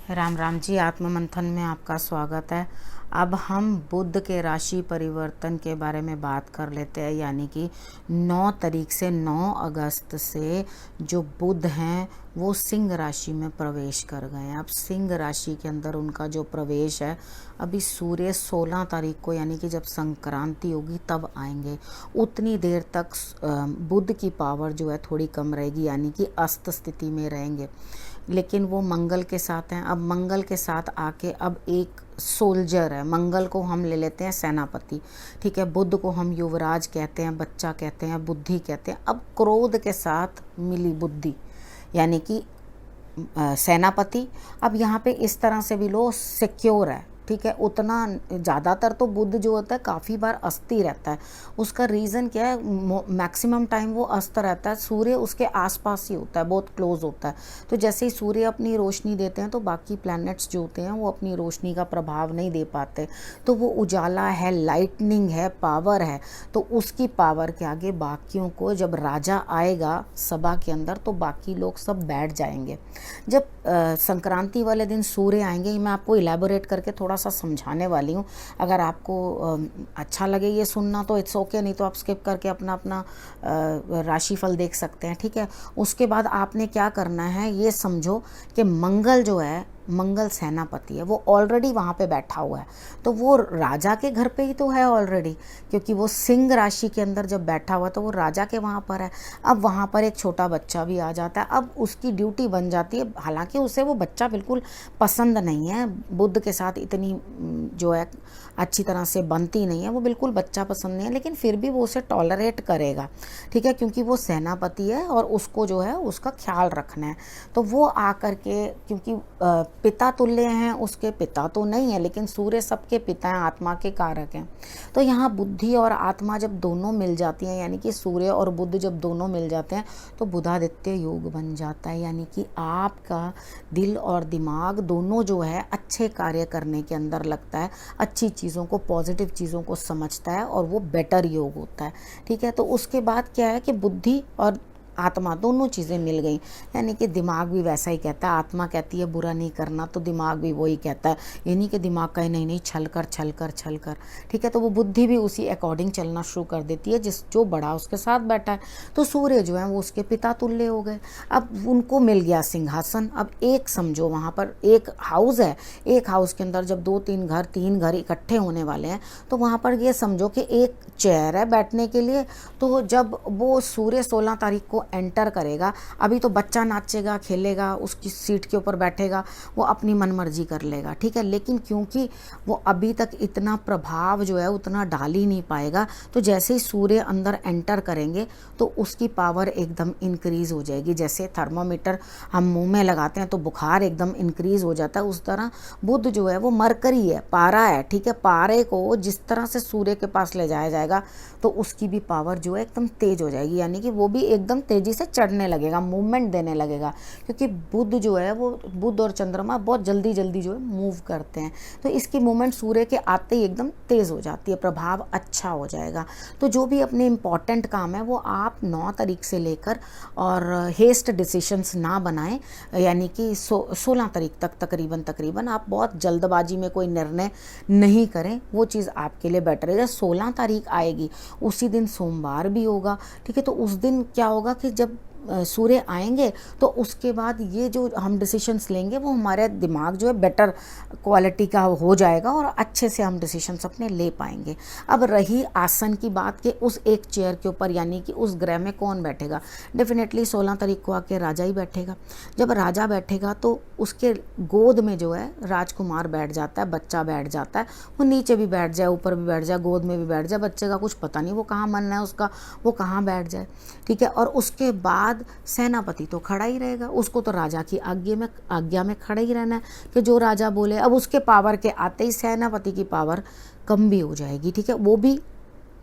राम राम जी। आत्म मंथन में आपका स्वागत है। अब हम बुध के राशि परिवर्तन के बारे में बात कर लेते हैं, यानी कि 9 तारीख से 9 अगस्त से जो बुध हैं वो सिंह राशि में प्रवेश कर गए हैं। अब सिंह राशि के अंदर उनका जो प्रवेश है, अभी सूर्य 16 तारीख को यानी कि जब संक्रांति होगी तब आएंगे। उतनी देर तक बुध की पावर जो है थोड़ी कम रहेगी, यानी कि अस्त स्थिति में रहेंगे, लेकिन वो मंगल के साथ हैं। अब मंगल के साथ आके अब एक सोल्जर है, मंगल को हम ले लेते हैं सेनापति, ठीक है। बुध को हम युवराज कहते हैं, बच्चा कहते हैं, बुद्धि कहते हैं। अब क्रोध के साथ मिली बुद्धि यानी कि सेनापति। अब यहाँ पे इस तरह से भी लो सिक्योर है, ठीक है। उतना ज़्यादातर तो बुध जो होता है काफ़ी बार अस्थिर रहता है। उसका रीज़न क्या है, मैक्सिमम टाइम वो अस्त रहता है, सूर्य उसके आसपास ही होता है, बहुत क्लोज होता है। तो जैसे ही सूर्य अपनी रोशनी देते हैं तो बाकी प्लैनेट्स जो होते हैं वो अपनी रोशनी का प्रभाव नहीं दे पाते। तो वो उजाला है, लाइटनिंग है, पावर है, तो उसकी पावर के आगे बाकियों को, जब राजा आएगा सभा के अंदर तो बाकी लोग सब बैठ जाएंगे। जब संक्रांति वाले दिन सूर्य आएंगे, मैं आपको इलेबोरेट करके थोड़ा सा समझाने वाली हूँ। अगर आपको अच्छा लगे ये सुनना तो इट्स ओके, नहीं तो आप स्किप करके अपना अपना राशिफल देख सकते हैं, ठीक है। उसके बाद आपने क्या करना है, ये समझो कि मंगल जो है, मंगल सेनापति है, वो ऑलरेडी वहाँ पे बैठा हुआ है। तो वो राजा के घर पे ही तो है ऑलरेडी, क्योंकि वो सिंह राशि के अंदर जब बैठा हुआ तो वो राजा के वहाँ पर है। अब वहाँ पर एक छोटा बच्चा भी आ जाता है। अब उसकी ड्यूटी बन जाती है, हालांकि उसे वो बच्चा बिल्कुल पसंद नहीं है, बुध के साथ इतनी जो है अच्छी तरह से बनती नहीं है, वो बिल्कुल बच्चा पसंद नहीं है, लेकिन फिर भी वो उसे टॉलरेट करेगा, ठीक है, क्योंकि वो सेनापति है और उसको जो है उसका ख्याल रखना है। तो वो आकर के, क्योंकि पिता तुल्य हैं, उसके पिता तो नहीं है लेकिन सूर्य सबके पिता हैं, आत्मा के कारक हैं। तो यहाँ बुद्धि और आत्मा जब दोनों मिल जाती हैं, यानी कि सूर्य और बुध जब दोनों मिल जाते हैं तो बुधादित्य योग बन जाता है, यानी कि आपका दिल और दिमाग दोनों जो है अच्छे कार्य करने के अंदर लगता है, अच्छी चीज़ों को, पॉजिटिव चीज़ों को समझता है और वो बेटर योग होता है, ठीक है। तो उसके बाद क्या है कि बुद्धि और आत्मा दोनों चीज़ें मिल गई, यानी कि दिमाग भी वैसा ही कहता है, आत्मा कहती है बुरा नहीं करना तो दिमाग भी वही कहता है, यानी कि दिमाग का नहीं नहीं छल कर छल कर छल कर, ठीक है। तो वो बुद्धि भी उसी अकॉर्डिंग चलना शुरू कर देती है, जो बड़ा उसके साथ बैठा है। तो सूर्य जो है वो उसके पिता तुल्य हो गए। अब उनको मिल गया सिंहासन। अब एक समझो वहाँ पर एक हाउस है, एक हाउस के अंदर जब 2-3 घर, 3 घर इकट्ठे होने वाले हैं तो वहाँ पर ये समझो कि एक चेयर है बैठने के लिए। तो जब वो सूर्य 16 तारीख को एंटर करेगा, अभी तो बच्चा नाचेगा, खेलेगा, उसकी सीट के ऊपर बैठेगा, वो अपनी मनमर्जी कर लेगा, ठीक है। लेकिन क्योंकि वो अभी तक इतना प्रभाव जो है उतना डाल ही नहीं पाएगा, तो जैसे ही सूर्य अंदर एंटर करेंगे तो उसकी पावर एकदम इंक्रीज हो जाएगी। जैसे थर्मोमीटर हम मुंह में लगाते हैं तो बुखार एकदम इंक्रीज हो जाता है, उस तरह बुध जो है वो मरकरी है, पारा है, ठीक है। पारे को जिस तरह से सूर्य के पास ले जाया जाएगा तो उसकी भी पावर जो है एकदम तेज हो जाएगी, यानी कि वो भी एकदम तेजी से चढ़ने लगेगा, मूवमेंट देने लगेगा, क्योंकि बुध जो है वो, बुध और चंद्रमा बहुत जल्दी जल्दी जो है मूव करते हैं, तो इसकी मूवमेंट सूर्य के आते ही एकदम तेज हो जाती है, प्रभाव अच्छा हो जाएगा। तो जो भी अपने इंपॉर्टेंट काम है वो आप 9 तारीख से लेकर, और हेस्ट डिसीशंस ना बनाएं, यानी कि 16 तारीख तक तकरीबन आप बहुत जल्दबाजी में कोई निर्णय नहीं करें, वो चीज़ आपके लिए बेटर है। 16 तारीख आएगी उसी दिन सोमवार भी होगा, ठीक है। तो उस दिन क्या होगा कि जब सूर्य आएंगे तो उसके बाद ये जो हम डिसीशंस लेंगे वो हमारा दिमाग जो है बेटर क्वालिटी का हो जाएगा और अच्छे से हम डिसीशंस अपने ले पाएंगे। अब रही आसन की बात कि उस एक चेयर के ऊपर, यानी कि उस ग्रह में कौन बैठेगा, डेफिनेटली 16 तारीख को आके राजा ही बैठेगा। जब राजा बैठेगा तो उसके गोद में जो है राजकुमार बैठ जाता है, बच्चा बैठ जाता है, वो नीचे भी बैठ जाए, ऊपर भी बैठ जाए, गोद में भी बैठ जाए, बच्चे का कुछ पता नहीं वो कहाँ मन है उसका, वो कहाँ बैठ जाए, ठीक है। और उसके बाद सेनापति तो खड़ा ही रहेगा, उसको तो राजा की आज्ञा में खड़ा ही रहना है कि जो राजा बोले। अब उसके पावर के आते ही सेनापति की पावर कम भी हो जाएगी, ठीक है, वो भी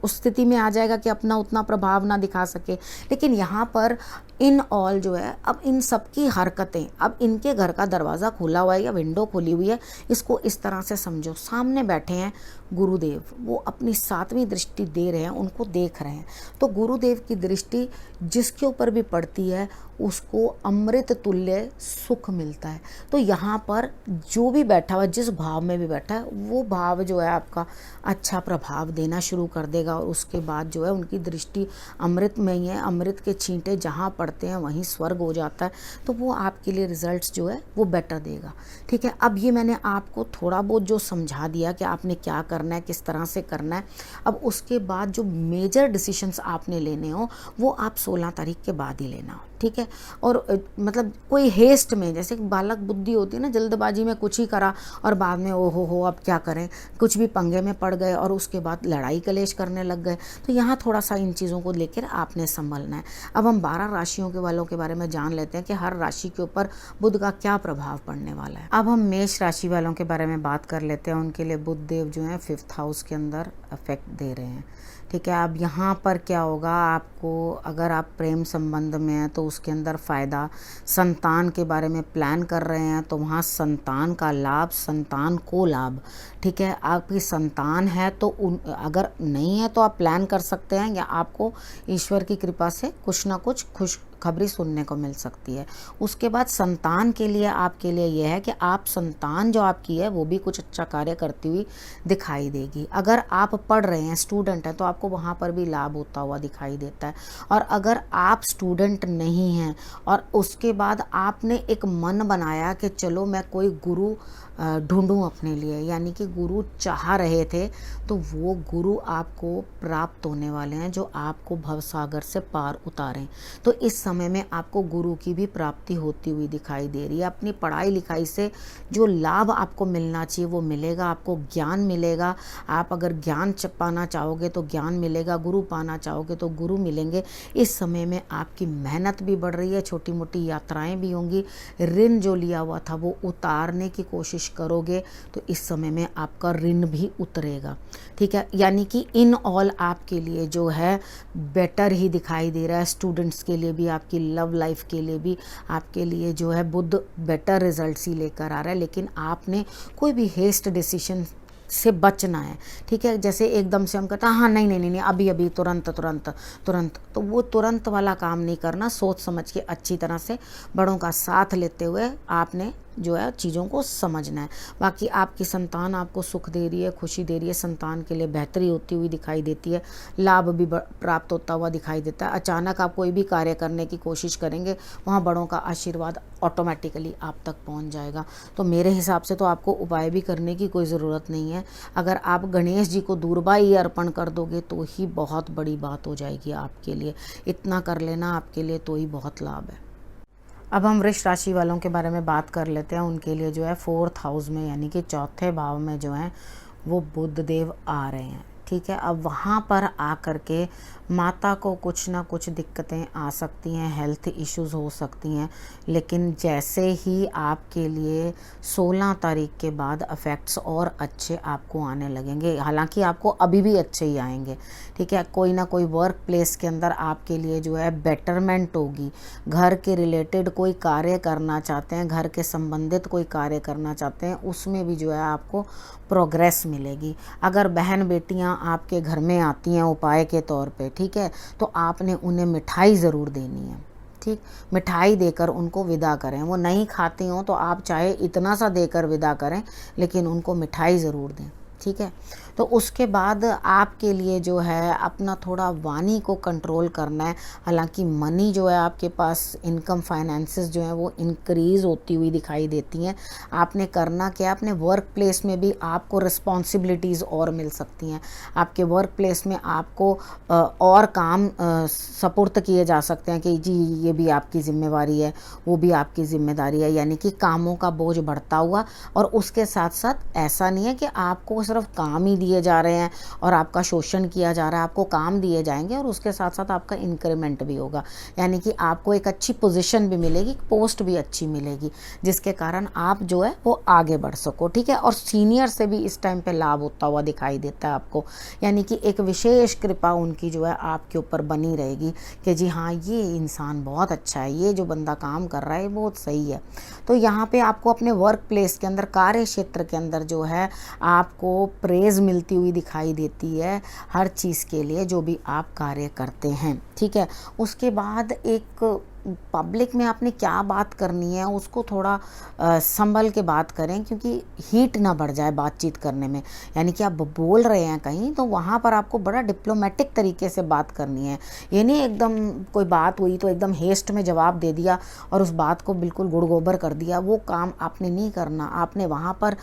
उस स्थिति में आ जाएगा कि अपना उतना प्रभाव ना दिखा सके। लेकिन यहाँ पर इन ऑल जो है, अब इन सब की हरकतें, अब इनके घर का दरवाज़ा खुला हुआ है या विंडो खुली हुई है, इसको इस तरह से समझो, सामने बैठे हैं गुरुदेव वो अपनी 7वीं दृष्टि दे रहे हैं, उनको देख रहे हैं। तो गुरुदेव की दृष्टि जिसके ऊपर भी पड़ती है उसको अमृत तुल्य सुख मिलता है। तो यहाँ पर जो भी बैठा हुआ, जिस भाव में भी बैठा है, वो भाव जो है आपका अच्छा प्रभाव देना शुरू कर देगा। और उसके बाद जो है उनकी दृष्टि अमृत में ही है, अमृत के छींटे जहाँ पड़ते हैं वहीं स्वर्ग हो जाता है। तो वो आपके लिए रिजल्ट्स जो है वो बेटर देगा। ठीक है, अब ये मैंने आपको थोड़ा बहुत जो समझा दिया कि आपने क्या करना है, किस तरह से करना है। अब उसके बाद जो मेजर डिसीशंस आपने लेने हो वो आप 16 तारीख के बाद ही लेना हो। ठीक है, और मतलब कोई हेस्ट में, जैसे बालक बुद्धि होती है ना, जल्दबाजी में कुछ ही करा और बाद में ओ हो अब क्या करें, कुछ भी पंगे में पड़ गए और उसके बाद लड़ाई कलेश करने लग गए। तो यहाँ थोड़ा सा इन चीज़ों को लेकर आपने संभलना है। अब हम 12 राशियों के वालों के बारे में जान लेते हैं कि हर राशि के ऊपर बुध का क्या प्रभाव पड़ने वाला है। अब हम मेष राशि वालों के बारे में बात कर लेते हैं। उनके लिए बुध देव जो है 5th हाउस के अंदर इफेक्ट दे रहे हैं। ठीक है, अब यहाँ पर क्या होगा, आपको अगर आप प्रेम संबंध में हैं तो उसके अंदर फ़ायदा, संतान के बारे में प्लान कर रहे हैं तो वहाँ संतान का लाभ, संतान को लाभ। ठीक है, आपकी संतान है तो अगर नहीं है तो आप प्लान कर सकते हैं, या आपको ईश्वर की कृपा से कुछ ना कुछ खुशखबरी सुनने को मिल सकती है। उसके बाद संतान के लिए आपके लिए यह है कि आप संतान जो आपकी है वो भी कुछ अच्छा कार्य करती हुई दिखाई देगी। अगर आप पढ़ रहे हैं, स्टूडेंट हैं, तो आपको वहाँ पर भी लाभ होता हुआ दिखाई देता है। और अगर आप स्टूडेंट नहीं हैं और उसके बाद आपने एक मन बनाया कि चलो मैं कोई गुरु ढूंढूं अपने लिए, यानी कि गुरु चाह रहे थे, तो वो गुरु आपको प्राप्त होने वाले हैं जो आपको भवसागर से पार उतारें। तो इस समय में आपको गुरु की भी प्राप्ति होती हुई दिखाई दे रही है। अपनी पढ़ाई लिखाई से जो लाभ आपको मिलना चाहिए वो मिलेगा, आपको ज्ञान मिलेगा। आप अगर ज्ञान पाना चाहोगे तो ज्ञान मिलेगा, गुरु पाना चाहोगे तो गुरु मिलेंगे। इस समय में आपकी मेहनत भी बढ़ रही है, छोटी मोटी यात्राएं भी होंगी। ऋण जो लिया हुआ था वो उतारने की कोशिश करोगे तो इस समय में आपका ऋण भी उतरेगा। ठीक है, यानी कि इन ऑल आपके लिए जो है बेटर ही दिखाई दे रहा है। स्टूडेंट्स के लिए भी, आपकी लव लाइफ के लिए भी आपके लिए जो है बुध बेटर रिजल्ट्स ही लेकर आ रहा है। लेकिन आपने कोई भी हेस्ट डिसीजन से बचना है। ठीक है, जैसे एकदम से हम कहते हैं हाँ नहीं अभी अभी तुरंत, तो वो तुरंत वाला काम नहीं करना। सोच समझ के अच्छी तरह से बड़ों का साथ लेते हुए आपने जो है चीज़ों को समझना है। बाकी आपकी संतान आपको सुख दे रही है, खुशी दे रही है, संतान के लिए बेहतरी होती हुई दिखाई देती है, लाभ भी प्राप्त होता हुआ दिखाई देता है। अचानक आप कोई भी कार्य करने की कोशिश करेंगे, वहाँ बड़ों का आशीर्वाद ऑटोमेटिकली आप तक पहुँच जाएगा। तो मेरे हिसाब से तो आपको उपाय भी करने की कोई ज़रूरत नहीं है। अगर आप गणेश जी को दूरबाई अर्पण कर दोगे तो ही बहुत बड़ी बात हो जाएगी आपके लिए। इतना कर लेना आपके लिए तो ही बहुत लाभ है। अब हम वृष राशि वालों के बारे में बात कर लेते हैं। उनके लिए जो है 4th हाउस में, यानी कि चौथे भाव में जो है वो बुध देव आ रहे हैं। ठीक है, अब वहाँ पर आकर के माता को कुछ ना कुछ दिक्कतें आ सकती हैं, हेल्थ इश्यूज़ हो सकती हैं। लेकिन जैसे ही आपके लिए 16 तारीख के बाद इफ़ेक्ट्स और अच्छे आपको आने लगेंगे, हालांकि आपको अभी भी अच्छे ही आएंगे। ठीक है, कोई ना कोई वर्क प्लेस के अंदर आपके लिए जो है बेटरमेंट होगी। घर के रिलेटेड कोई कार्य करना चाहते हैं, घर के संबंधित कोई कार्य करना चाहते हैं, उसमें भी जो है आपको प्रोग्रेस मिलेगी। अगर बहन बेटियां आपके घर में आती हैं उपाय के तौर पे, ठीक है, तो आपने उन्हें मिठाई ज़रूर देनी है। ठीक, मिठाई देकर उनको विदा करें। वो नहीं खाती हों तो आप चाहे इतना सा देकर विदा करें, लेकिन उनको मिठाई ज़रूर दें। ठीक है, तो उसके बाद आपके लिए जो है अपना थोड़ा वाणी को कंट्रोल करना है। हालांकि मनी जो है आपके पास, इनकम फाइनेंसेस जो है वो इंक्रीज़ होती हुई दिखाई देती हैं। आपने करना क्या, अपने वर्क प्लेस में भी आपको रिस्पॉन्सिबिलिटीज़ और मिल सकती हैं। आपके वर्क प्लेस में आपको और काम सपुर्द किए जा सकते हैं कि जी ये भी आपकी ज़िम्मेवारी है, वो भी आपकी ज़िम्मेदारी है। यानी कि कामों का बोझ बढ़ता हुआ, और उसके साथ साथ ऐसा नहीं है कि आपको सिर्फ काम ही दिए जा रहे हैं और आपका शोषण किया जा रहा है। आपको काम दिए जाएंगे और उसके साथ साथ आपका इंक्रीमेंट भी होगा। यानी कि आपको एक अच्छी पोजीशन भी मिलेगी, पोस्ट भी अच्छी मिलेगी, जिसके कारण आप जो है वो आगे बढ़ सको। ठीक है, और सीनियर से भी इस टाइम पे लाभ होता हुआ दिखाई देता है आपको। यानी कि एक विशेष कृपा उनकी जो है आपके ऊपर बनी रहेगी कि जी हाँ ये इंसान बहुत अच्छा है, ये जो बंदा काम कर रहा है बहुत सही है। तो यहाँ पे आपको अपने वर्क प्लेस के अंदर, कार्य क्षेत्र के अंदर जो है आपको प्रेज मिलती हुई दिखाई देती है हर चीज़ के लिए जो भी आप कार्य करते हैं, ठीक है। उसके बाद एक पब्लिक में आपने क्या बात करनी है उसको थोड़ा संभल के बात करें, क्योंकि हीट ना बढ़ जाए बातचीत करने में। यानी कि आप बोल रहे हैं कहीं तो वहाँ पर आपको बड़ा डिप्लोमेटिक तरीके से बात करनी है। ये नहीं एकदम कोई बात हुई तो एकदम हेस्ट में जवाब दे दिया और उस बात को बिल्कुल गुड़ गोबर कर दिया, वो काम आपने नहीं करना। आपने वहाँ पर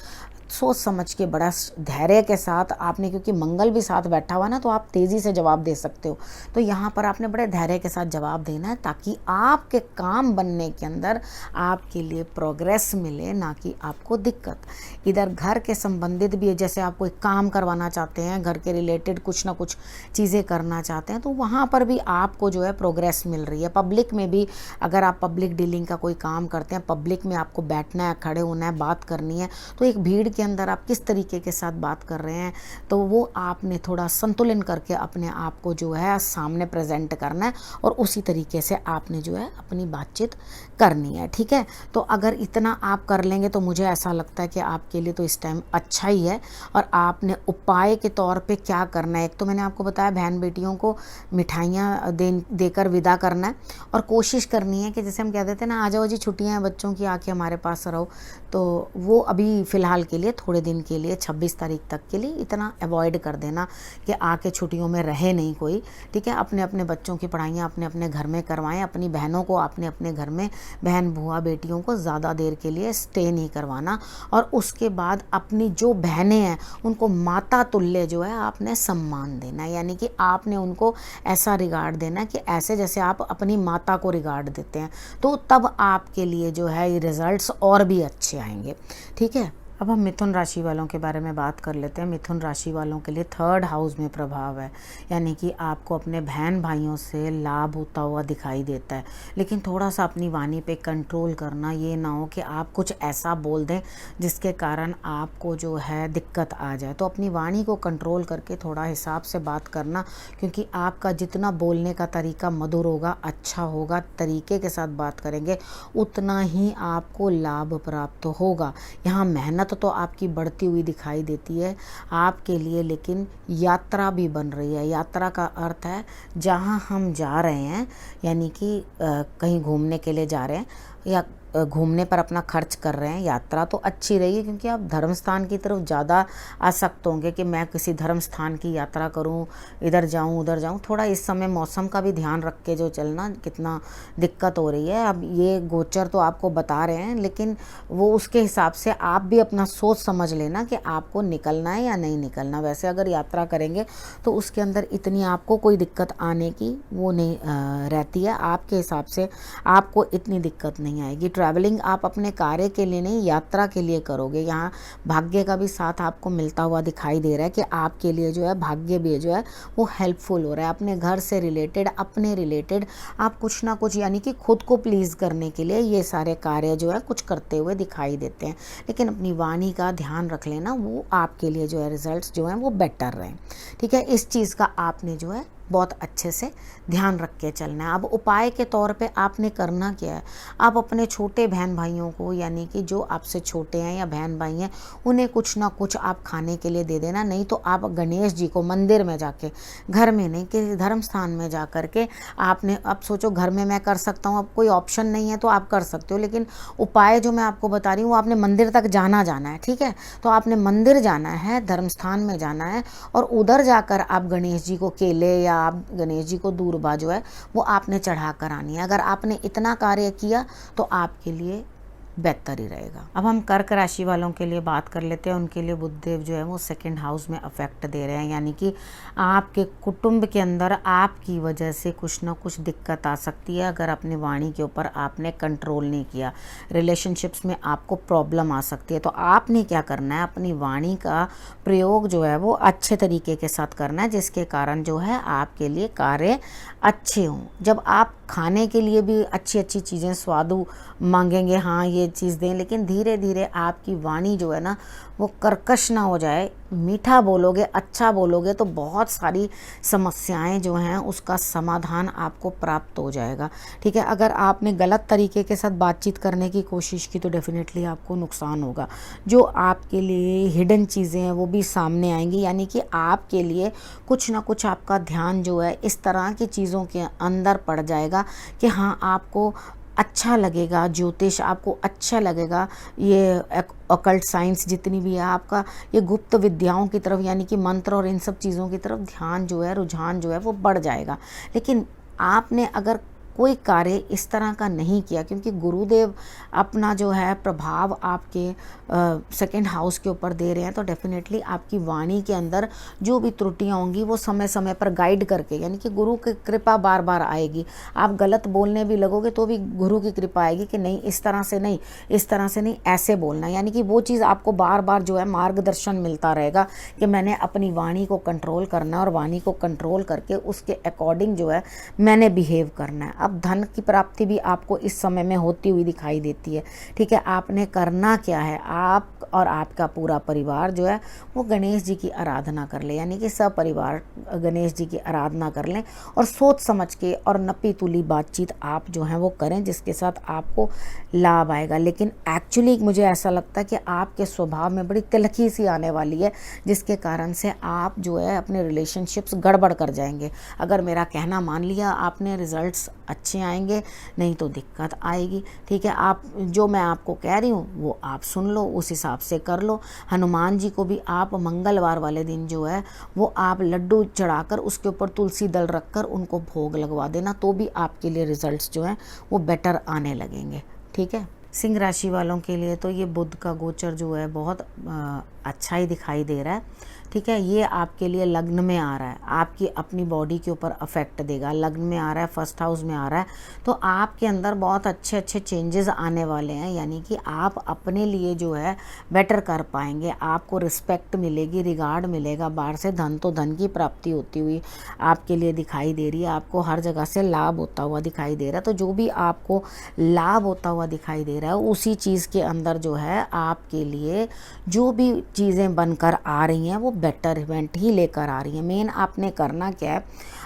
सोच समझ के बड़ा धैर्य के साथ आपने, क्योंकि मंगल भी साथ बैठा हुआ ना तो आप तेज़ी से जवाब दे सकते हो, तो यहाँ पर आपने बड़े धैर्य के साथ जवाब देना है ताकि आपके काम बनने के अंदर आपके लिए प्रोग्रेस मिले, ना कि आपको दिक्कत। इधर घर के संबंधित भी है, जैसे आप कोई काम करवाना चाहते हैं, घर के रिलेटेड कुछ ना कुछ चीज़ें करना चाहते हैं, तो वहाँ पर भी आपको जो है प्रोग्रेस मिल रही है। पब्लिक में भी अगर आप पब्लिक डीलिंग का कोई काम करते हैं, पब्लिक में आपको बैठना है, खड़े होना है, बात करनी है, तो एक भीड़ के अंदर आप किस तरीके के साथ बात कर रहे हैं, तो वो आपने थोड़ा संतुलन करके अपने आप को जो है सामने प्रेजेंट करना है और उसी तरीके से आपने जो है अपनी बातचीत करनी है, ठीक है। तो अगर इतना आप कर लेंगे तो मुझे ऐसा लगता है कि आपके लिए तो इस टाइम अच्छा ही है। और आपने उपाय के तौर पे क्या करना है, एक तो मैंने आपको बताया बहन बेटियों को मिठाइयाँ देकर विदा करना है, और कोशिश करनी है कि जैसे हम कह देते हैं ना, आ जाओ जी छुट्टियाँ हैं बच्चों की, आके हमारे पास रहो, तो वो अभी फ़िलहाल के लिए थोड़े दिन के लिए 26 तारीख तक के लिए इतना अवॉइड कर देना कि आके छुट्टियों में रहे नहीं कोई, ठीक है। अपने अपने बच्चों की पढ़ाइयाँ अपने अपने घर में करवाएं, अपनी बहनों को आपने अपने घर में, बहन बुआ बेटियों को ज़्यादा देर के लिए स्टे नहीं करवाना। और उसके बाद अपनी जो बहनें हैं उनको माता तुल्य जो है आपने सम्मान देना, यानी कि आपने उनको ऐसा रिगार्ड देना कि ऐसे जैसे आप अपनी माता को रिगार्ड देते हैं, तो तब आपके लिए जो है ये रिजल्ट्स और भी अच्छे आएंगे, ठीक है। अब हम मिथुन राशि वालों के बारे में बात कर लेते हैं। मिथुन राशि वालों के लिए 3rd हाउस में प्रभाव है, यानी कि आपको अपने बहन भाइयों से लाभ होता हुआ दिखाई देता है, लेकिन थोड़ा सा अपनी वाणी पे कंट्रोल करना, ये ना हो कि आप कुछ ऐसा बोल दें जिसके कारण आपको जो है दिक्कत आ जाए। तो अपनी वाणी को कंट्रोल करके थोड़ा हिसाब से बात करना, क्योंकि आपका जितना बोलने का तरीका मधुर होगा, अच्छा होगा, तरीके के साथ बात करेंगे, उतना ही आपको लाभ प्राप्त होगा। यहाँ मेहनत तो आपकी बढ़ती हुई दिखाई देती है आपके लिए, लेकिन यात्रा भी बन रही है। यात्रा का अर्थ है जहाँ हम जा रहे हैं, यानी कि कहीं घूमने के लिए जा रहे हैं या घूमने पर अपना खर्च कर रहे हैं, यात्रा तो अच्छी रही, क्योंकि आप धर्म स्थान की तरफ ज़्यादा आसक्त होंगे कि मैं किसी धर्म स्थान की यात्रा करूं, इधर जाऊं उधर जाऊं। थोड़ा इस समय मौसम का भी ध्यान रख के जो चलना, कितना दिक्कत हो रही है। अब ये गोचर तो आपको बता रहे हैं, लेकिन वो उसके हिसाब से आप भी अपना सोच समझ लेना कि आपको निकलना है या नहीं निकलना। वैसे अगर यात्रा करेंगे तो उसके अंदर इतनी आपको कोई दिक्कत आने की वो नहीं रहती है, आपके हिसाब से आपको इतनी दिक्कत नहीं आएगी। ट्रैवलिंग आप अपने कार्य के लिए नहीं, यात्रा के लिए करोगे। यहाँ भाग्य का भी साथ आपको मिलता हुआ दिखाई दे रहा है कि आपके लिए जो है भाग्य भी जो है वो हेल्पफुल हो रहा है। अपने घर से रिलेटेड, अपने रिलेटेड आप कुछ ना कुछ, यानी कि खुद को प्लीज़ करने के लिए ये सारे कार्य जो है कुछ करते हुए दिखाई देते हैं, लेकिन अपनी वाणी का ध्यान रख लेना, वो आपके लिए जो है रिजल्ट्स जो हैं वो बेटर रहें, ठीक है। इस चीज़ का आपने जो है बहुत अच्छे से ध्यान रख के चलना है। अब उपाय के तौर पे आपने करना क्या है, आप अपने छोटे बहन भाइयों को, यानी कि जो आपसे छोटे हैं या बहन भाई हैं, उन्हें कुछ ना कुछ आप खाने के लिए दे देना। नहीं तो आप गणेश जी को मंदिर में जाके, घर में नहीं, किसी धर्म स्थान में जा कर के आपने, अब सोचो घर में मैं कर सकता हूँ, अब कोई ऑप्शन नहीं है तो आप कर सकते हो, लेकिन उपाय जो मैं आपको बता रही हूँ वो आपने मंदिर तक जाना है, ठीक है। तो आपने मंदिर जाना है, धर्म स्थान में जाना है, और उधर जाकर आप गणेश जी को केले या आप गणेश जी को दूर्बा जो है वो आपने चढ़ा कर आनी है। अगर आपने इतना कार्य किया तो आपके लिए बेहतर ही रहेगा। अब हम कर्क राशि वालों के लिए बात कर लेते हैं। उनके लिए बुधदेव जो है वो 2nd हाउस में अफेक्ट दे रहे हैं, यानी कि आपके कुटुंब के अंदर आपकी वजह से कुछ ना कुछ दिक्कत आ सकती है अगर अपनी वाणी के ऊपर आपने कंट्रोल नहीं किया। रिलेशनशिप्स में आपको प्रॉब्लम आ सकती है, तो आपने क्या करना है, अपनी वाणी का प्रयोग जो है वो अच्छे तरीके के साथ करना है, जिसके कारण जो है आपके लिए कार्य अच्छे हों। जब आप खाने के लिए भी अच्छी अच्छी चीज़ें स्वादु मांगेंगे, हाँ ये चीज़ दें, लेकिन धीरे धीरे आपकी वाणी जो है ना वो कर्कश ना हो जाए। मीठा बोलोगे, अच्छा बोलोगे तो बहुत सारी समस्याएं जो हैं उसका समाधान आपको प्राप्त हो जाएगा। ठीक है, अगर आपने गलत तरीके के साथ बातचीत करने की कोशिश की तो डेफिनेटली आपको नुकसान होगा। जो आपके लिए हिडन चीज़ें हैं वो भी सामने आएंगी, यानी कि आपके लिए कुछ ना कुछ आपका ध्यान जो है इस तरह की चीज़ों के अंदर पड़ जाएगा कि हाँ आपको अच्छा लगेगा, ज्योतिष आपको अच्छा लगेगा, ये ऑकल्ट साइंस जितनी भी है आपका ये गुप्त विद्याओं की तरफ यानी कि मंत्र और इन सब चीज़ों की तरफ ध्यान जो है, रुझान जो है वो बढ़ जाएगा। लेकिन आपने अगर कोई कार्य इस तरह का नहीं किया, क्योंकि गुरुदेव अपना जो है प्रभाव आपके सेकंड हाउस के ऊपर दे रहे हैं, तो डेफिनेटली आपकी वाणी के अंदर जो भी त्रुटियां होंगी वो समय समय पर गाइड करके, यानी कि गुरु की कृपा बार बार आएगी। आप गलत बोलने भी लगोगे तो भी गुरु की कृपा आएगी कि नहीं इस तरह से नहीं, इस तरह से नहीं, ऐसे बोलना, यानी कि वो चीज़ आपको बार बार जो है मार्गदर्शन मिलता रहेगा कि मैंने अपनी वाणी को कंट्रोल करना है और वाणी को कंट्रोल करके उसके अकॉर्डिंग जो है मैंने बिहेव करना है। अब धन की प्राप्ति भी आपको इस समय में होती हुई दिखाई देती है। ठीक है, आपने करना क्या है, आप और आपका पूरा परिवार जो है वो गणेश जी की आराधना कर ले, यानी कि सब परिवार गणेश जी की आराधना कर लें और सोच समझ के और नपी तुली बातचीत आप जो है वो करें जिसके साथ आपको लाभ आएगा। लेकिन एक्चुअली मुझे ऐसा लगता है कि आपके स्वभाव में बड़ी तिलखी सी आने वाली है, जिसके कारण से आप जो है अपने रिलेशनशिप्स गड़बड़ कर जाएंगे। अगर मेरा कहना मान लिया आपने, रिजल्ट्स अच्छे आएंगे, नहीं तो दिक्कत आएगी। ठीक है, आप जो मैं आपको कह रही हूँ वो आप सुन लो, उस हिसाब से कर लो। हनुमान जी को भी आप मंगलवार वाले दिन जो है वो आप लड्डू चढ़ाकर उसके ऊपर तुलसी दल रखकर उनको भोग लगवा देना, तो भी आपके लिए रिजल्ट्स जो हैं वो बेटर आने लगेंगे। ठीक है, सिंह राशि वालों के लिए तो ये बुध का गोचर जो है बहुत अच्छा ही दिखाई दे रहा है। ठीक है, ये आपके लिए लग्न में आ रहा है, आपकी अपनी बॉडी के ऊपर अफेक्ट देगा। लग्न में आ रहा है, फर्स्ट हाउस में आ रहा है, तो आपके अंदर बहुत अच्छे अच्छे चेंजेस आने वाले हैं, यानी कि आप अपने लिए जो है बेटर कर पाएंगे, आपको रिस्पेक्ट मिलेगी, रिगार्ड मिलेगा। बाहर से धन तो धन की प्राप्ति होती हुई आपके लिए दिखाई दे रही है, आपको हर जगह से लाभ होता हुआ दिखाई दे रहा है। तो जो भी आपको लाभ होता हुआ दिखाई दे रहा है उसी चीज़ के अंदर जो है आपके लिए जो भी चीज़ें बनकर आ रही हैं वो बेटर इवेंट ही लेकर आ रही है। मेन आपने करना क्या है,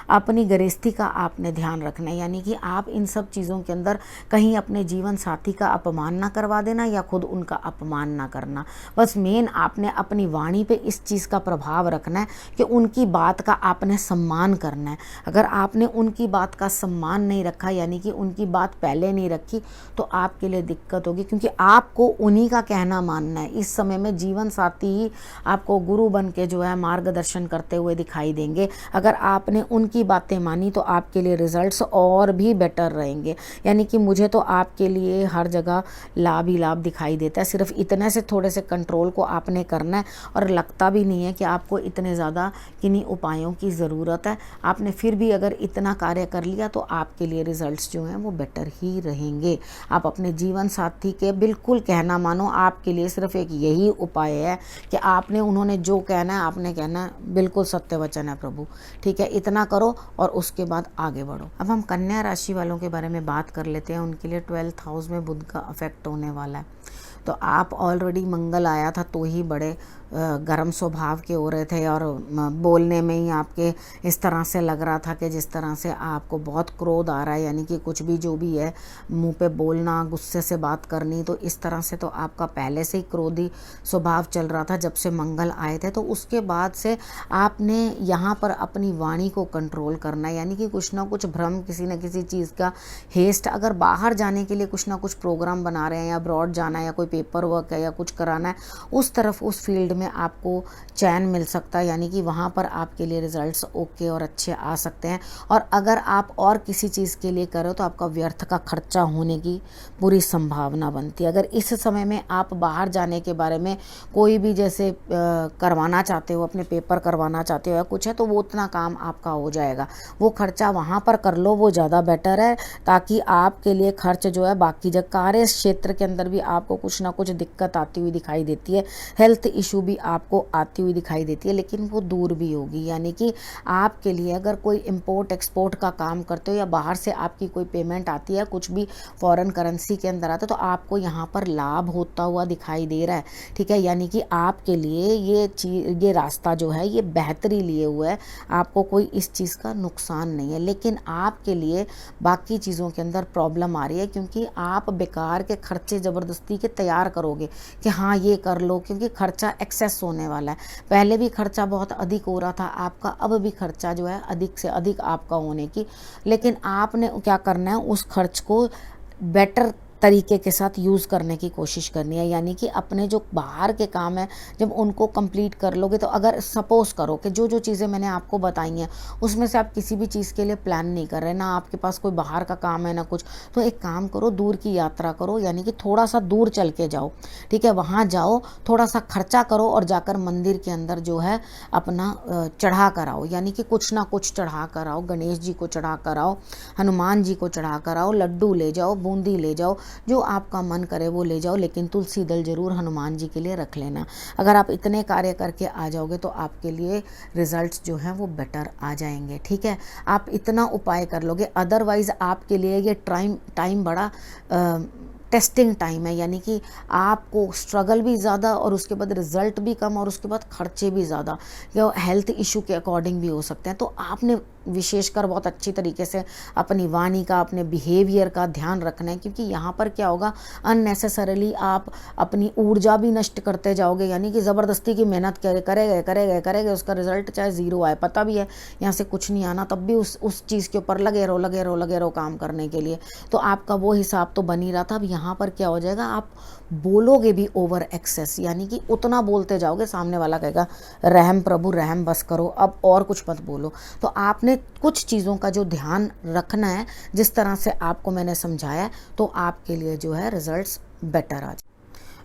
अपनी गृहस्थी का आपने ध्यान रखना है, यानी कि आप इन सब चीज़ों के अंदर कहीं अपने जीवन साथी का अपमान ना करवा देना या खुद उनका अपमान ना करना। बस मेन आपने अपनी वाणी पे इस चीज़ का प्रभाव रखना है कि उनकी बात का आपने सम्मान करना है। अगर आपने उनकी बात का सम्मान नहीं रखा, यानी कि उनकी बात पहले नहीं रखी, तो आपके लिए दिक्कत होगी, क्योंकि आपको उन्हीं का कहना मानना है। इस समय में जीवन साथी ही आपको गुरु बन के जो है मार्गदर्शन करते हुए दिखाई देंगे। अगर आपने उनकी बातें मानी तो आपके लिए रिजल्ट्स और भी बेटर रहेंगे, यानी कि मुझे तो आपके लिए हर जगह लाभ ही लाभ दिखाई देता है। सिर्फ इतने से थोड़े से कंट्रोल को आपने करना है, और लगता भी नहीं है कि आपको इतने ज़्यादा किन्हीं उपायों की ज़रूरत है। आपने फिर भी अगर इतना कार्य कर लिया तो आपके लिए रिजल्ट्स जो हैं वो बेटर ही रहेंगे। आप अपने जीवन साथी के बिल्कुल कहना मानो, आपके लिए सिर्फ एक यही उपाय है कि आपने उन्होंने जो कहना है आपने कहना है, बिल्कुल सत्य वचन है प्रभु। ठीक है, इतना करो और उसके बाद आगे बढ़ो। अब हम कन्या राशि वालों के बारे में बात कर लेते हैं। उनके लिए 12th हाउस में बुध का अफेक्ट होने वाला है। तो आप ऑलरेडी मंगल आया था तो ही बड़े गर्म स्वभाव के हो रहे थे, और बोलने में ही आपके इस तरह से लग रहा था कि जिस तरह से आपको बहुत क्रोध आ रहा है, यानी कि कुछ भी जो भी है मुंह पे बोलना, गुस्से से बात करनी, तो इस तरह से तो आपका पहले से ही क्रोधी स्वभाव चल रहा था जब से मंगल आए थे। तो उसके बाद से आपने यहाँ पर अपनी वाणी को कंट्रोल करना है, यानी कि कुछ ना कुछ भ्रम, किसी न किसी चीज़ का हेस्ट, अगर बाहर जाने के लिए कुछ ना कुछ प्रोग्राम बना रहे हैं या अब्रॉड जाना है या कोई पेपर वर्क है या कुछ कराना है, उस तरफ उस फील्ड में आपको चैन मिल सकता है, यानी कि वहाँ पर आपके लिए रिजल्ट्स ओके और अच्छे आ सकते हैं। और अगर आप और किसी चीज़ के लिए करो तो आपका व्यर्थ का खर्चा होने की पूरी संभावना बनती है। अगर इस समय में आप बाहर जाने के बारे में कोई भी जैसे करवाना चाहते हो, अपने पेपर करवाना चाहते हो या कुछ है, तो वो उतना काम आपका हो जाएगा। वो खर्चा वहाँ पर कर लो, वो ज़्यादा बेटर है, ताकि आपके लिए खर्च जो है बाकी जगह कार्य क्षेत्र के अंदर भी आपको कुछ ना कुछ दिक्कत आती हुई दिखाई देती है। हेल्थ इशू भी भी आपको आती हुई दिखाई देती है, लेकिन वो दूर भी होगी। यानी कि आपके लिए अगर कोई इम्पोर्ट एक्सपोर्ट का काम करते हो या बाहर से आपकी कोई पेमेंट आती है, कुछ भी फॉरेन करेंसी के अंदर आता है, तो आपको यहाँ पर लाभ होता हुआ दिखाई दे रहा है। ठीक है, यानी कि आपके लिए ये रास्ता जो है ये बेहतरी लिए हुआ है, आपको कोई इस चीज़ का नुकसान नहीं है। लेकिन आपके लिए बाकी चीज़ों के अंदर प्रॉब्लम आ रही है, क्योंकि आप बेकार के खर्चे ज़बरदस्ती के तैयार करोगे कि हाँ ये कर लो, क्योंकि खर्चा एक्सेस होने वाला है। पहले भी खर्चा बहुत अधिक हो रहा था आपका, अब भी खर्चा जो है अधिक से अधिक आपका होने की, लेकिन आपने क्या करना है, उस खर्च को बेटर तरीके के साथ यूज़ करने की कोशिश करनी है। यानी कि अपने जो बाहर के काम है जब उनको कंप्लीट कर लोगे, तो अगर सपोज करो कि जो जो चीज़ें मैंने आपको बताई हैं उसमें से आप किसी भी चीज़ के लिए प्लान नहीं कर रहे, ना आपके पास कोई बाहर का काम है ना कुछ, तो एक काम करो, दूर की यात्रा करो। यानी कि थोड़ा सा दूर चल के जाओ, ठीक है, वहाँ जाओ, थोड़ा सा खर्चा करो और जाकर मंदिर के अंदर जो है अपना चढ़ा कर आओ। यानी कि कुछ ना कुछ चढ़ा कर आओ, गणेश जी को चढ़ा कर आओ, हनुमान जी को चढ़ा कर आओ, लड्डू ले जाओ, बूंदी ले जाओ, जो आपका मन करे वो ले जाओ, लेकिन तुलसी दल जरूर हनुमान जी के लिए रख लेना। अगर आप इतने कार्य करके आ जाओगे तो आपके लिए रिजल्ट्स जो हैं वो बेटर आ जाएंगे। ठीक है, आप इतना उपाय कर लोगे, अदरवाइज आपके लिए ये टाइम बड़ा टेस्टिंग टाइम है। यानी कि आपको स्ट्रगल भी ज़्यादा और उसके बाद रिजल्ट भी कम और उसके बाद खर्चे भी ज़्यादा, या हेल्थ इशू के अकॉर्डिंग भी हो सकते हैं। तो आपने विशेषकर बहुत अच्छी तरीके से अपनी वाणी का, अपने बिहेवियर का ध्यान रखना है, क्योंकि यहाँ पर क्या होगा, अननेसेसरीली आप अपनी ऊर्जा भी नष्ट करते जाओगे। यानी कि ज़बरदस्ती की मेहनत करेंगे, उसका रिजल्ट चाहे ज़ीरो आए, पता भी है यहाँ से कुछ नहीं आना, तब भी उस चीज़ के ऊपर लगे रहो काम करने के लिए। तो आपका वो हिसाब तो बन ही रहा था। अब यहाँ पर क्या हो जाएगा, आप बोलोगे भी ओवर एक्सेस, यानी कि उतना बोलते जाओगे, सामने वाला कहेगा रहम प्रभु रहम बस करो, अब और कुछ मत बोलो। तो आपने कुछ चीज़ों का जो ध्यान रखना है, जिस तरह से आपको मैंने समझाया, तो आपके लिए जो है रिजल्ट्स बेटर आ जाए।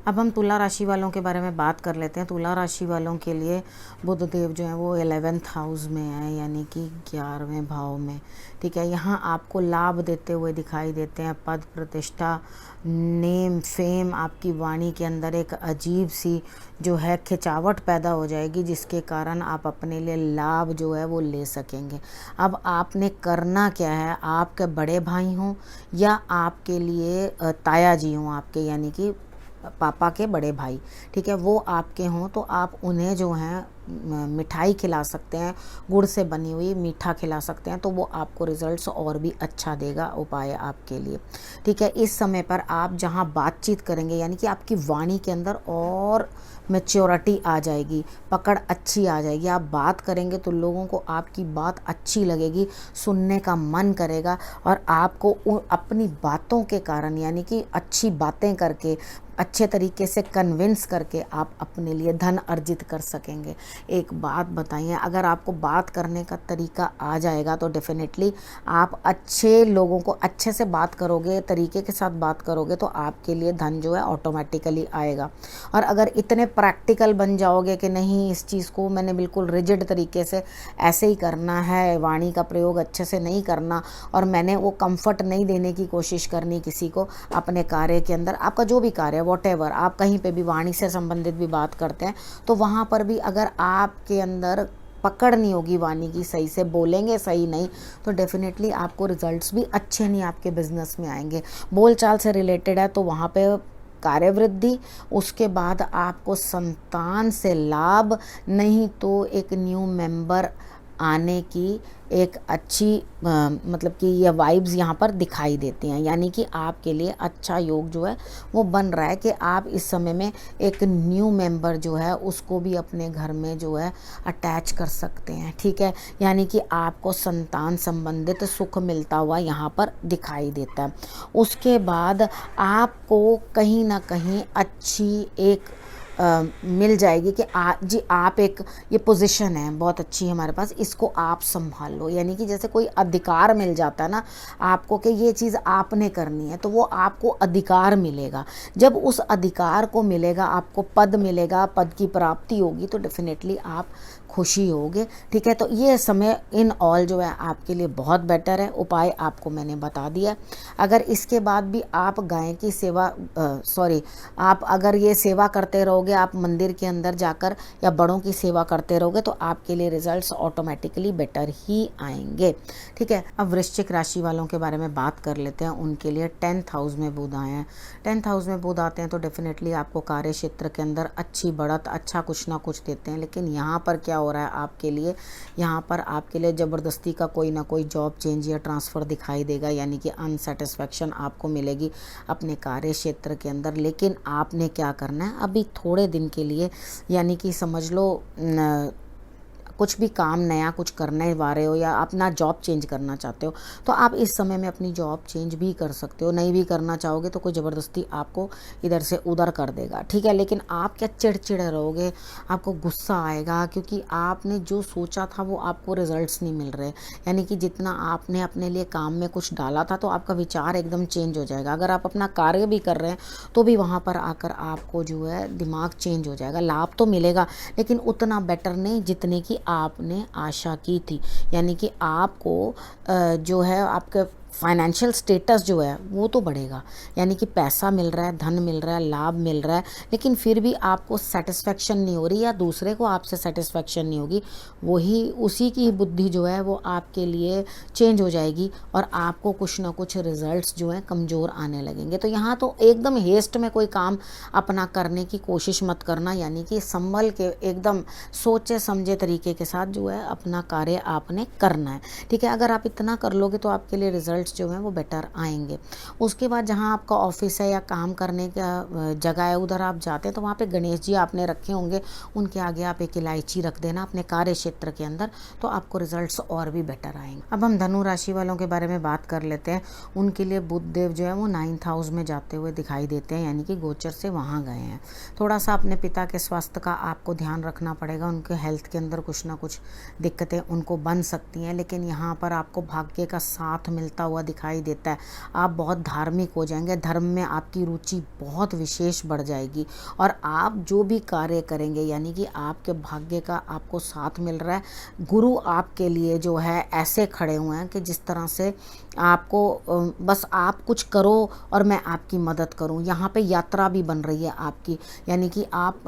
अब हम तुला राशि वालों के बारे में बात कर लेते हैं। तुला राशि वालों के लिए बुध देव जो है वो 11th हाउस में है, यानी कि 11वें भाव में। ठीक है, यहाँ आपको लाभ देते हुए दिखाई देते हैं, पद प्रतिष्ठा, नेम फेम, आपकी वाणी के अंदर एक अजीब सी जो है खिंचावट पैदा हो जाएगी, जिसके कारण आप अपने लिए लाभ जो है वो ले सकेंगे। अब आपने करना क्या है, आपके बड़े भाई हों या आपके लिए ताया जी हों आपके, यानी कि पापा के बड़े भाई, ठीक है, वो आपके हों, तो आप उन्हें जो है मिठाई खिला सकते हैं, गुड़ से बनी हुई मीठा खिला सकते हैं, तो वो आपको रिजल्ट्स और भी अच्छा देगा उपाय आपके लिए। ठीक है, इस समय पर आप जहाँ बातचीत करेंगे, यानी कि आपकी वाणी के अंदर और मैच्योरिटी आ जाएगी, पकड़ अच्छी आ जाएगी। आप बात करेंगे तो लोगों को आपकी बात अच्छी लगेगी, सुनने का मन करेगा, और आपको अपनी बातों के कारण, यानी कि अच्छी बातें करके, अच्छे तरीके से कन्विंस करके आप अपने लिए धन अर्जित कर सकेंगे। एक बात बताइए, अगर आपको बात करने का तरीका आ जाएगा तो डेफिनेटली आप अच्छे लोगों को अच्छे से बात करोगे, तरीके के साथ बात करोगे, तो आपके लिए धन जो है ऑटोमेटिकली आएगा। और अगर इतने प्रैक्टिकल बन जाओगे कि नहीं, इस चीज़ को मैंने बिल्कुल रिजिड तरीके से ऐसे ही करना है, वाणी का प्रयोग अच्छे से नहीं करना, और मैंने वो कंफर्ट नहीं देने की कोशिश करनी किसी को अपने कार्य के अंदर, आपका जो भी कार्य वॉटेवर, आप कहीं पे भी वाणी से संबंधित भी बात करते हैं, तो वहाँ पर भी अगर आपके अंदर पकड़ नहीं होगी वाणी की, सही से बोलेंगे सही नहीं, तो डेफिनेटली आपको रिजल्ट्स भी अच्छे नहीं आपके बिजनेस में आएंगे। बोलचाल से रिलेटेड है तो वहाँ पे कार्य वृद्धि, उसके बाद आपको संतान से लाभ, नहीं तो एक न्यू मेंबर आने की एक अच्छी मतलब कि ये वाइब्स यहाँ पर दिखाई देती हैं। यानी कि आपके लिए अच्छा योग जो है वो बन रहा है कि आप इस समय में एक न्यू मेंबर जो है उसको भी अपने घर में जो है अटैच कर सकते हैं। ठीक है, यानी कि आपको संतान संबंधित सुख मिलता हुआ यहाँ पर दिखाई देता है। उसके बाद आपको कहीं ना कहीं अच्छी एक मिल जाएगी कि आप एक, ये पोजीशन है बहुत अच्छी हमारे पास, इसको आप संभाल लो। यानी कि जैसे कोई अधिकार मिल जाता है ना आपको कि ये चीज़ आपने करनी है, तो वो आपको अधिकार मिलेगा। जब उस अधिकार को मिलेगा, आपको पद मिलेगा, पद की प्राप्ति होगी, तो डेफिनेटली आप खुशी होगे। ठीक है, तो ये समय इन ऑल जो है आपके लिए बहुत बेटर है। उपाय आपको मैंने बता दिया। अगर इसके बाद भी आप गाय की सेवा आप अगर ये सेवा करते रहोगे, आप मंदिर के अंदर जाकर या बड़ों की सेवा करते रहोगे, तो आपके लिए रिजल्ट्स ऑटोमेटिकली बेटर ही आएंगे। ठीक है, अब वृश्चिक राशि वालों के बारे में बात कर लेते हैं। उनके लिए 10th हाउस में बुध आए हैं। 10th हाउस में बुध आते हैं तो डेफिनेटली आपको कार्य क्षेत्र के अंदर अच्छी बढ़त, अच्छा कुछ ना कुछ देते हैं। लेकिन यहाँ पर क्या हो रहा है आपके लिए, यहाँ पर आपके लिए ज़बरदस्ती का कोई ना कोई जॉब चेंज या ट्रांसफ़र दिखाई देगा, यानी कि अनसेटिस्फैक्शन आपको मिलेगी अपने कार्य क्षेत्र के अंदर। लेकिन आपने क्या करना है, अभी थोड़े दिन के लिए, यानी कि समझ लो कुछ भी काम नया कुछ करने वाले हो या अपना जॉब चेंज करना चाहते हो, तो आप इस समय में अपनी जॉब चेंज भी कर सकते हो। नहीं भी करना चाहोगे तो कोई ज़बरदस्ती आपको इधर से उधर कर देगा। ठीक है, लेकिन आप क्या चिड़चिड़े रहोगे, आपको गुस्सा आएगा, क्योंकि आपने जो सोचा था वो आपको रिजल्ट्स नहीं मिल रहे। यानी कि जितना आपने अपने लिए काम में कुछ डाला था, तो आपका विचार एकदम चेंज हो जाएगा। अगर आप अपना कार्य भी कर रहे हैं तो भी वहाँ पर आकर आपको जो है दिमाग चेंज हो जाएगा। लाभ तो मिलेगा लेकिन उतना बेटर नहीं जितने की आपने आशा की थी। यानी कि आपको जो है आपके फाइनेंशियल स्टेटस जो है वो तो बढ़ेगा, यानी कि पैसा मिल रहा है, धन मिल रहा है, लाभ मिल रहा है, लेकिन फिर भी आपको सेटिस्फेक्शन नहीं हो रही या दूसरे को आपसे सेटिस्फेक्शन नहीं होगी। वही उसी की बुद्धि जो है वो आपके लिए चेंज हो जाएगी और आपको कुछ ना कुछ रिजल्ट्स जो हैं कमज़ोर आने लगेंगे। तो यहाँ तो एकदम हेस्ट में कोई काम अपना करने की कोशिश मत करना, यानी कि संभल के एकदम सोचे समझे तरीके के साथ जो है अपना कार्य आपने करना है। ठीक है, अगर आप इतना कर लोगे तो आपके लिए रिजल्ट्स जो हैं वो बेटर आएंगे। उसके बाद जहाँ आपका ऑफिस है या काम करने का जगह है, उधर आप जाते हैं तो वहाँ पे गणेश जी आपने रखे होंगे, उनके आगे आप एक इलायची रख देना अपने कार्य क्षेत्र के अंदर, तो आपको रिजल्ट्स और भी बेटर आएंगे। अब हम धनु राशि वालों के बारे में बात कर लेते हैं। उनके लिए बुध देव जो है वो 9th हाउस में जाते हुए दिखाई देते हैं, यानी कि गोचर से वहाँ गए हैं। थोड़ा सा अपने पिता के स्वास्थ्य का आपको ध्यान रखना पड़ेगा। उनके हेल्थ के अंदर कुछ ना कुछ दिक्कतें उनको बन सकती हैं, लेकिन यहाँ पर आपको भाग्य का साथ मिलता हुआ दिखाई देता है। आप बहुत धार्मिक हो जाएंगे, धर्म में आपकी रुचि बहुत विशेष बढ़ जाएगी और आप जो भी कार्य करेंगे, यानी कि आपके भाग्य का आपको साथ मिल रहा है। गुरु आपके लिए जो है ऐसे खड़े हुए हैं कि जिस तरह से आपको बस आप कुछ करो और मैं आपकी मदद करूं। यहाँ पे यात्रा भी बन रही है आपकी, यानी कि आप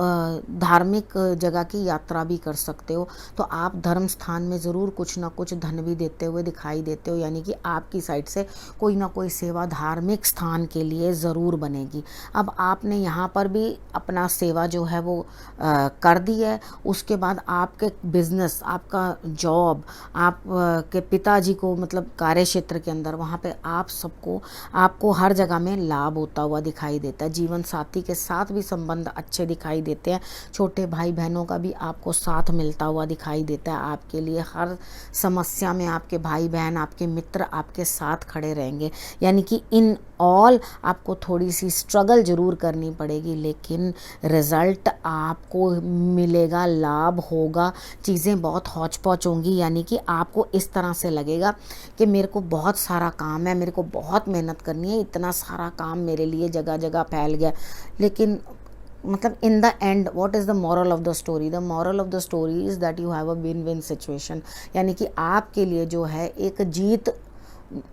धार्मिक जगह की यात्रा भी कर सकते हो। तो आप धर्म स्थान में ज़रूर कुछ ना कुछ धन भी देते हुए दिखाई देते हो, यानी कि आपकी साइड से कोई ना कोई सेवा धार्मिक स्थान के लिए ज़रूर बनेगी। अब आपने यहाँ पर भी अपना सेवा जो है वो कर दी है। उसके बाद आपके बिजनेस, आपका जॉब, आप के पिताजी को मतलब कार्य क्षेत्र के अंदर वहाँ पे आप सबको आपको हर जगह में लाभ होता हुआ दिखाई देता है। जीवन साथी के साथ भी संबंध अच्छे दिखाई देते हैं। छोटे भाई बहनों का भी आपको साथ मिलता हुआ दिखाई देता है। आपके लिए हर समस्या में आपके भाई बहन, आपके मित्र आपके साथ खड़े रहेंगे। यानी कि इन ऑल आपको थोड़ी सी स्ट्रगल ज़रूर करनी पड़ेगी, लेकिन रिज़ल्ट आपको मिलेगा, लाभ होगा। चीज़ें बहुत हौच पौच होंगी, यानी कि आपको इस तरह से लगेगा कि मेरे को बहुत सारा काम है, मेरे को बहुत मेहनत करनी है, इतना सारा काम मेरे लिए जगह जगह फैल गया। लेकिन मतलब in the end what is the moral of the story? The moral of the story is that you have a win win situation, यानी कि आपके लिए जो है एक जीत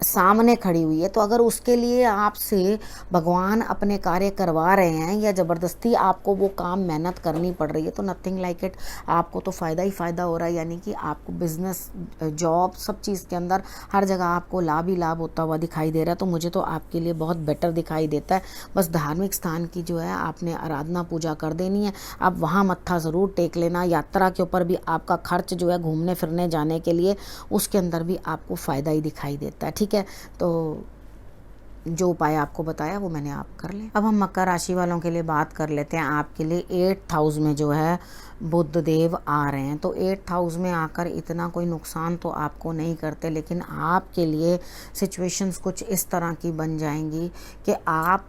सामने खड़ी हुई है। तो अगर उसके लिए आपसे भगवान अपने कार्य करवा रहे हैं या ज़बरदस्ती आपको वो काम मेहनत करनी पड़ रही है, तो नथिंग लाइक इट, आपको तो फ़ायदा ही फ़ायदा हो रहा है। यानी कि आपको बिज़नेस, जॉब, सब चीज़ के अंदर हर जगह आपको लाभ ही लाभ होता हुआ दिखाई दे रहा है। तो मुझे तो आपके लिए बहुत बेटर दिखाई देता है। बस धार्मिक स्थान की जो है आपने आराधना पूजा कर देनी है। आप वहाँ मत्था ज़रूर टेक लेना। यात्रा के ऊपर भी आपका खर्च जो है घूमने फिरने जाने के लिए, उसके अंदर भी आपको फ़ायदा ही दिखाई देता है। ठीक है, तो जो उपाय आपको बताया वो मैंने आप कर लिया। अब हम मकर राशि वालों के लिए बात कर लेते हैं। आपके लिए 8th हाउस में जो है बुध देव आ रहे हैं, तो 8th हाउस में आकर इतना कोई नुकसान तो आपको नहीं करते, लेकिन आपके लिए सिचुएशंस कुछ इस तरह की बन जाएंगी कि आप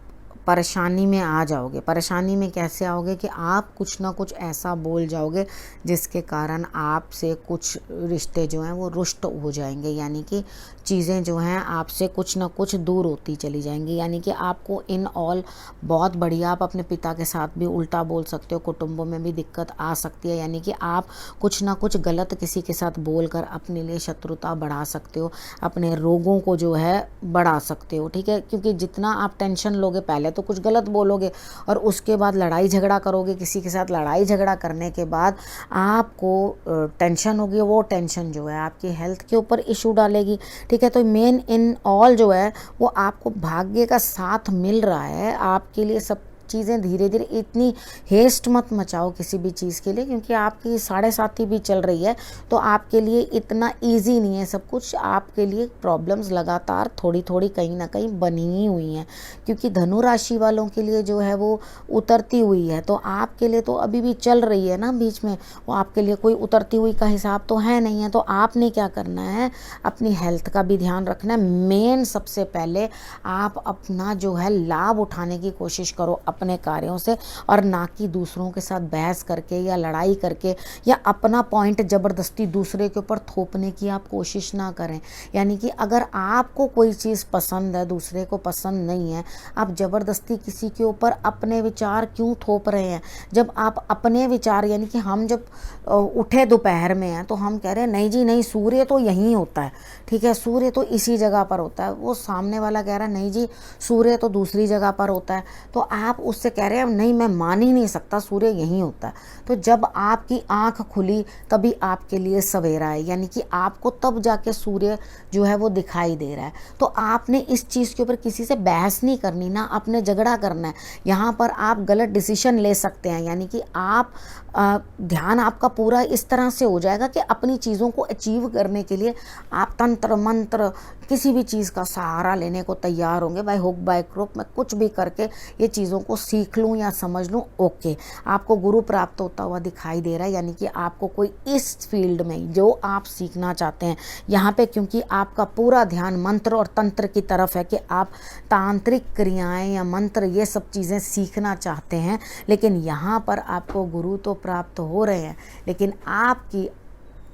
परेशानी में आ जाओगे। परेशानी में कैसे आओगे कि आप कुछ ना कुछ ऐसा बोल जाओगे जिसके कारण आपसे कुछ रिश्ते जो हैं वो रुष्ट हो जाएंगे, यानी कि चीज़ें जो हैं आपसे कुछ ना कुछ दूर होती चली जाएंगी। यानी कि आपको इन ऑल बहुत बढ़िया, आप अपने पिता के साथ भी उल्टा बोल सकते हो, कुटुंबों में भी दिक्कत आ सकती है। यानी कि आप कुछ ना कुछ गलत किसी के साथ बोलकर अपने लिए शत्रुता बढ़ा सकते हो, अपने रोगों को जो है बढ़ा सकते हो, ठीक है। क्योंकि जितना आप टेंशन लोगे, पहले तो कुछ गलत बोलोगे और उसके बाद लड़ाई झगड़ा करोगे किसी के साथ। लड़ाई झगड़ा करने के बाद आपको टेंशन होगी, वो टेंशन जो है आपकी हेल्थ के ऊपर इशू डालेगी, ठीक है। तो मेन इन ऑल जो है वो आपको भाग्य का साथ मिल रहा है आपके लिए। सब चीज़ें धीरे धीरे, इतनी हेस्ट मत मचाओ किसी भी चीज़ के लिए, क्योंकि आपकी 7.5 भी चल रही है तो आपके लिए इतना इजी नहीं है सब कुछ। आपके लिए प्रॉब्लम्स लगातार थोड़ी थोड़ी कहीं ना कहीं बनी ही हुई हैं, क्योंकि धनु राशि वालों के लिए जो है वो उतरती हुई है, तो आपके लिए तो अभी भी चल रही है ना बीच में, वो आपके लिए कोई उतरती हुई का हिसाब तो है नहीं है। तो आपने क्या करना है, अपनी हेल्थ का भी ध्यान रखना है। मेन सबसे पहले आप अपना जो है लाभ उठाने की कोशिश करो अपने कार्यों से, और ना कि दूसरों के साथ बहस करके या लड़ाई करके या अपना पॉइंट ज़बरदस्ती दूसरे के ऊपर थोपने की आप कोशिश ना करें। यानी कि अगर आपको कोई चीज़ पसंद है, दूसरे को पसंद नहीं है, आप ज़बरदस्ती किसी के ऊपर अपने विचार क्यों थोप रहे हैं। जब आप अपने विचार, यानी कि हम जब उठे दोपहर में हैं तो हम कह रहे हैं नहीं जी नहीं, सूर्य तो यहीं होता है, ठीक है, सूर्य तो इसी जगह पर होता है। वो सामने वाला कह रहा है नहीं जी सूर्य तो दूसरी जगह पर होता है, तो आप उससे कह रहे हैं नहीं मैं मान ही नहीं सकता, सूर्य यहीं होता है। तो जब आपकी आंख खुली तभी आपके लिए सवेरा है, यानी कि आपको तब जाके सूर्य जो है वो दिखाई दे रहा है। तो आपने इस चीज़ के ऊपर किसी से बहस नहीं करनी, ना आपने झगड़ा करना है। यहाँ पर आप गलत डिसीजन ले सकते हैं, यानी कि आप ध्यान आपका पूरा इस तरह से हो जाएगा कि अपनी चीज़ों को अचीव करने के लिए आप तंत्र मंत्र किसी भी चीज़ का सहारा लेने को तैयार होंगे। बाय हुक बाय क्रुक, मैं कुछ भी करके ये चीज़ों को सीख लूँ या समझ लूँ, ओके। आपको गुरु प्राप्त होता हुआ दिखाई दे रहा है, यानी कि आपको कोई इस फील्ड में जो आप सीखना चाहते हैं यहाँ पे, क्योंकि आपका पूरा ध्यान मंत्र और तंत्र की तरफ है कि आप तांत्रिक क्रियाएं या मंत्र ये सब चीज़ें सीखना चाहते हैं, लेकिन यहाँ पर आपको गुरु तो प्राप्त हो रहे हैं, लेकिन आपकी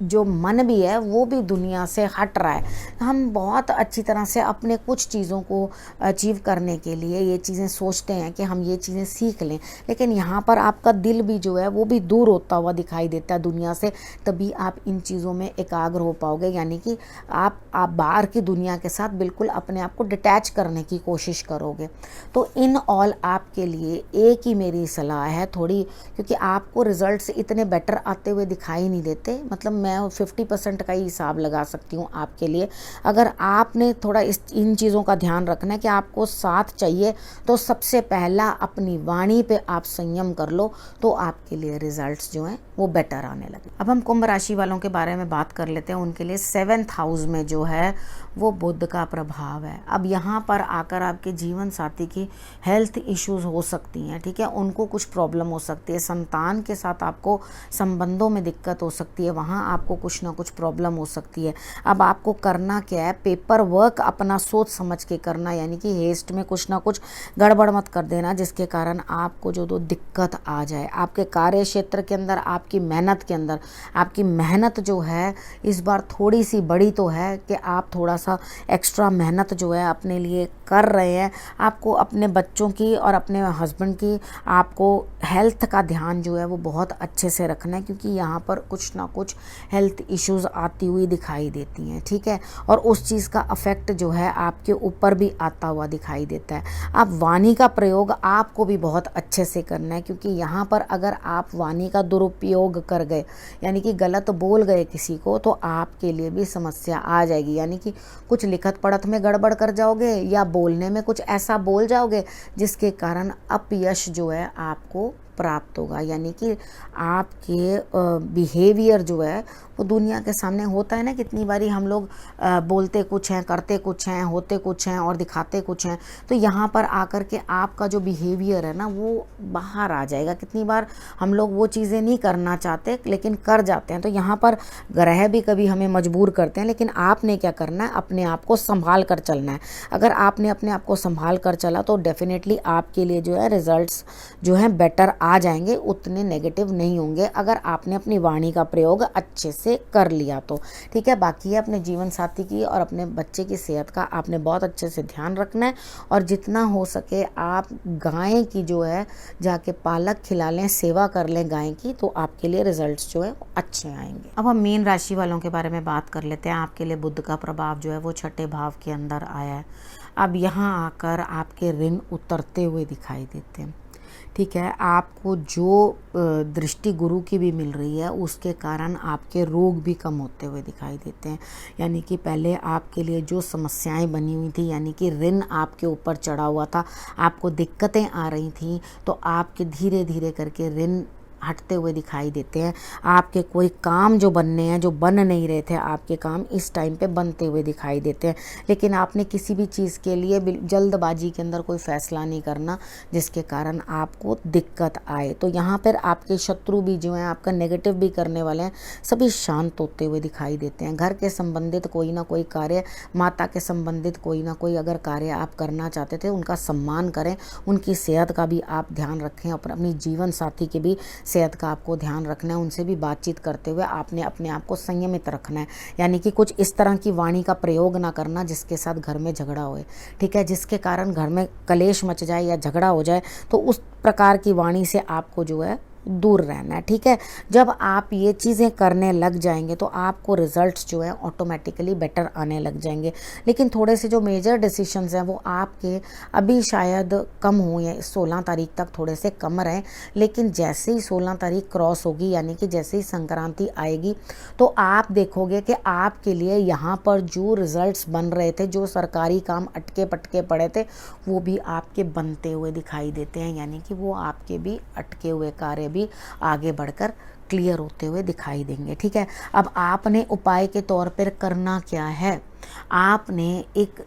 जो मन भी है वो भी दुनिया से हट रहा है। हम बहुत अच्छी तरह से अपने कुछ चीज़ों को अचीव करने के लिए ये चीज़ें सोचते हैं कि हम ये चीज़ें सीख लें, लेकिन यहाँ पर आपका दिल भी जो है वो भी दूर होता हुआ दिखाई देता है दुनिया से। तभी आप इन चीज़ों में एकाग्र हो पाओगे, यानी कि आप बाहर की दुनिया के साथ बिल्कुल अपने आप को डिटैच करने की कोशिश करोगे। तो इन ऑल आपके लिए एक ही मेरी सलाह है थोड़ी, क्योंकि आपको रिजल्ट्स इतने बेटर आते हुए दिखाई नहीं देते, मतलब मैं 50% का ही हिसाब लगा सकती हूँ आपके लिए। अगर आपने थोड़ा इन चीज़ों का ध्यान रखना है कि आपको साथ चाहिए, तो सबसे पहला अपनी वाणी पे आप संयम कर लो, तो आपके लिए रिजल्ट्स जो हैं वो बेटर आने लगे। अब हम कुंभ राशि वालों के बारे में बात कर लेते हैं। उनके लिए 7th हाउस में जो है वो बुध का प्रभाव है। अब यहाँ पर आकर आपके जीवन साथी की हेल्थ इश्यूज हो सकती हैं, ठीक है, उनको कुछ प्रॉब्लम हो सकती है, संतान के साथ आपको संबंधों में दिक्कत हो सकती है, वहाँ आपको कुछ ना कुछ प्रॉब्लम हो सकती है। अब आपको करना क्या है, पेपर वर्क अपना सोच समझ के करना, यानी कि हेस्ट में कुछ ना कुछ गड़बड़ मत कर देना जिसके कारण आपको जो दिक्कत आ जाए। आपके कार्य क्षेत्र के अंदर, आपकी मेहनत के अंदर, आपकी मेहनत जो है इस बार थोड़ी सी बड़ी तो है कि आप थोड़ा सा एक्स्ट्रा मेहनत जो है अपने लिए कर रहे हैं। आपको अपने बच्चों की और अपने हस्बैंड की, आपको हेल्थ का ध्यान जो है वो बहुत अच्छे से रखना है, क्योंकि यहाँ पर कुछ ना कुछ हेल्थ इश्यूज आती हुई दिखाई देती हैं, ठीक है, और उस चीज़ का अफेक्ट जो है आपके ऊपर भी आता हुआ दिखाई देता है। आप वाणी का प्रयोग आपको भी बहुत अच्छे से करना है, क्योंकि यहाँ पर अगर आप वाणी का दुरुपयोग कर गए, यानी कि गलत बोल गए किसी को, तो आपके लिए भी समस्या आ जाएगी। यानी कि कुछ लिखत पढ़त में गड़बड़ कर जाओगे या बोलने में कुछ ऐसा बोल जाओगे जिसके कारण अपयश जो है आपको प्राप्त होगा, यानी कि आपके बिहेवियर जो है वो दुनिया के सामने होता है ना, कितनी बारी हम लोग बोलते कुछ हैं, करते कुछ हैं, होते कुछ हैं और दिखाते कुछ हैं, तो यहाँ पर आकर के आपका जो बिहेवियर है ना वो बाहर आ जाएगा। कितनी बार हम लोग वो चीज़ें नहीं करना चाहते लेकिन कर जाते हैं, तो यहाँ पर ग्रह भी कभी हमें मजबूर करते हैं, लेकिन आपने क्या करना है, अपने आप को संभाल कर चलना है। अगर आपने अपने आप को संभाल कर चला तो डेफिनेटली आपके लिए जो है रिजल्ट्स जो हैं बेटर आ जाएंगे, उतने नेगेटिव नहीं होंगे अगर आपने अपनी वाणी का प्रयोग अच्छे से कर लिया तो। ठीक है, बाकी है अपने जीवन साथी की और अपने बच्चे की सेहत का आपने बहुत अच्छे से ध्यान रखना है, और जितना हो सके आप गाय की जो है जाके पालक खिला लें, सेवा कर लें गाय की, तो आपके लिए रिजल्ट्स जो है अच्छे आएंगे। अब हम मीन राशि वालों के बारे में बात कर लेते हैं। आपके लिए बुध का प्रभाव जो है वो छठे भाव के अंदर आया है। अब यहाँ आकर आपके ऋण उतरते हुए दिखाई देते हैं। ठीक है, आपको जो दृष्टि गुरु की भी मिल रही है उसके कारण आपके रोग भी कम होते हुए दिखाई देते हैं। यानी कि पहले आपके लिए जो समस्याएं बनी हुई थी, यानी कि ऋण आपके ऊपर चढ़ा हुआ था, आपको दिक्कतें आ रही थी, तो आपके धीरे धीरे करके ऋण हटते हुए दिखाई देते हैं। आपके कोई काम जो बनने हैं, जो बन नहीं रहे थे आपके काम, इस टाइम पे बनते हुए दिखाई देते हैं। लेकिन आपने किसी भी चीज़ के लिए जल्दबाजी के अंदर कोई फैसला नहीं करना जिसके कारण आपको दिक्कत आए। तो यहाँ पर आपके शत्रु भी जो हैं, आपका नेगेटिव भी करने वाले हैं, सभी शांत होते हुए दिखाई देते हैं। घर के संबंधित कोई ना कोई कार्य, माता के संबंधित कोई ना कोई अगर कार्य आप करना चाहते थे, उनका सम्मान करें, उनकी सेहत का भी आप ध्यान रखें, और अपनी जीवन साथी की भी सेहत का आपको ध्यान रखना है। उनसे भी बातचीत करते हुए आपने अपने आप को संयमित रखना है, यानी कि कुछ इस तरह की वाणी का प्रयोग ना करना जिसके साथ घर में झगड़ा होए। ठीक है, जिसके कारण घर में कलेश मच जाए या झगड़ा हो जाए, तो उस प्रकार की वाणी से आपको जो है दूर रहना है। ठीक है, जब आप ये चीज़ें करने लग जाएंगे तो आपको रिजल्ट्स जो है ऑटोमेटिकली बेटर आने लग जाएंगे। लेकिन थोड़े से जो मेजर डिसीशंस हैं वो आपके अभी शायद कम हो, या 16 तारीख तक थोड़े से कम रहें, लेकिन जैसे ही 16 तारीख क्रॉस होगी, यानी कि जैसे ही संक्रांति आएगी, तो आप देखोगे कि आपके लिए यहाँ पर जो रिजल्ट्स बन रहे थे, जो सरकारी काम अटके पटके पड़े थे, वो भी आपके बनते हुए दिखाई देते हैं। यानी कि वो आपके भी अटके हुए कार्य भी आगे बढ़कर क्लियर होते हुए दिखाई देंगे। ठीक है, अब आपने उपाय के तौर पर करना क्या है, आपने एक